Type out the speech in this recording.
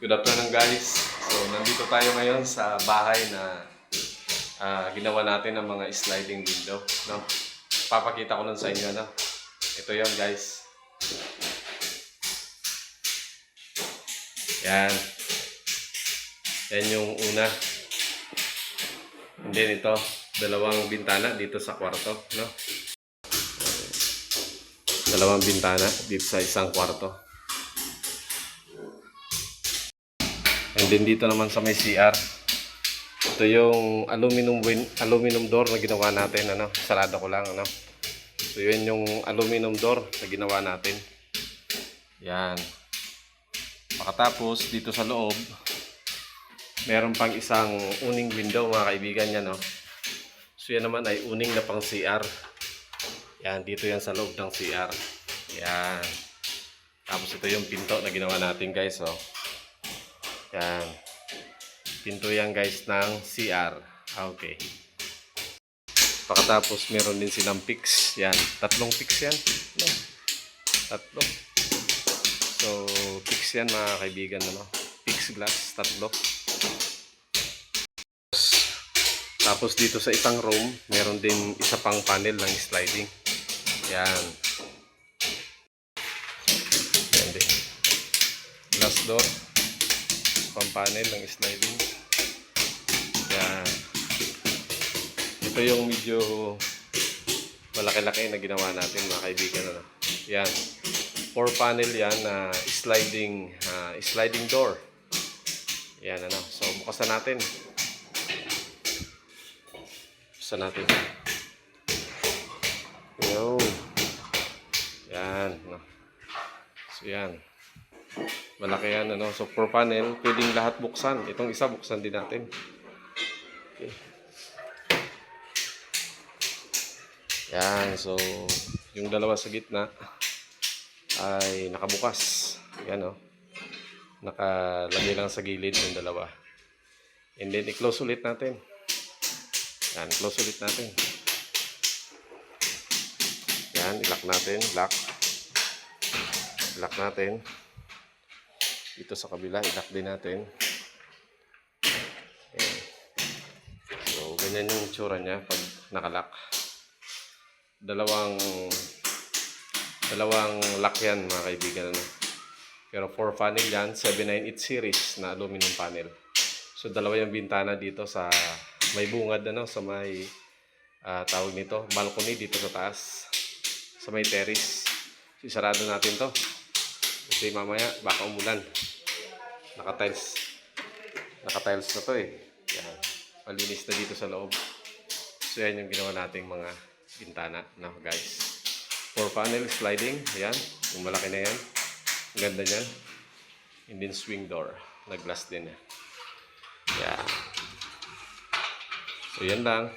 Good afternoon guys. So nandito tayo ngayon sa bahay na ginawa natin ng mga sliding window, no? Papakita ko nun sa inyo, no? Ito 'yon, guys. Yan. Yan yung una. And then ito, dalawang bintana dito sa kwarto, no? Dalawang bintana dito sa isang kwarto. And then dito naman sa may CR. Ito yung aluminum door na ginawa natin, ano. Sarado ko lang, ano. So yun yung aluminum door na ginawa natin. Yan. Pakatapos dito sa loob, meron pang isang uning window, mga kaibigan, yan, no. So yan naman ay uning na pang CR. Yan, dito yan sa loob ng CR. Yan. Tapos ito yung pinto na ginawa natin, guys, oh. Yan. Pinto yan, guys, ng CR. Okay. Pagkatapos meron din silang fix. Yan. Tatlong fix yan. No? Tatlo. So, fix yan, mga kaibigan, ano? Fix glass. Tatlo. Tapos dito sa isang room, meron din isa pang panel ng sliding. Yan. Yan din. Glass door. Pang panel ng sliding. Yan. Ito yung medyo malaki-laki na ginawa natin, mga kaibigan, ano? Yan. 4 panel yan na sliding door. Yan, ano. So, bukasan natin. Natin. Yo. Yan, no. So yan. Malaki yan, ano. So 4 panel, pwedeng lahat buksan. Itong isa buksan din natin. Okay. Yan, so yung dalawa sa gitna ay nakabukas. Yan, oh. Nakalagay lang sa gilid yung dalawa. And then i-close ulit natin. Yan, close ulit natin. Yan, i-lock natin. Lock. Lock natin. Dito sa kabila, i-lock din natin. Yan. So, ganyan yung itsura niya pag nakalock. Dalawang lock yan, mga kaibigan. Ano? Pero 4 panel yan, 798 series na aluminum panel. So, dalawa yung bintana dito sa may bungad, ano, sa may tawag nito, balcony dito sa taas, sa may terrace. Isarado natin to kasi mamaya baka umulan. Naka-tiles na to, eh. Yan. Malinis na dito sa loob. So yan yung ginawa nating mga bintana, no, guys. 4 panel sliding. Yan, yung malaki na yan. Ang ganda nyan. And then swing door na glass din, eh. Yan. So yan lang.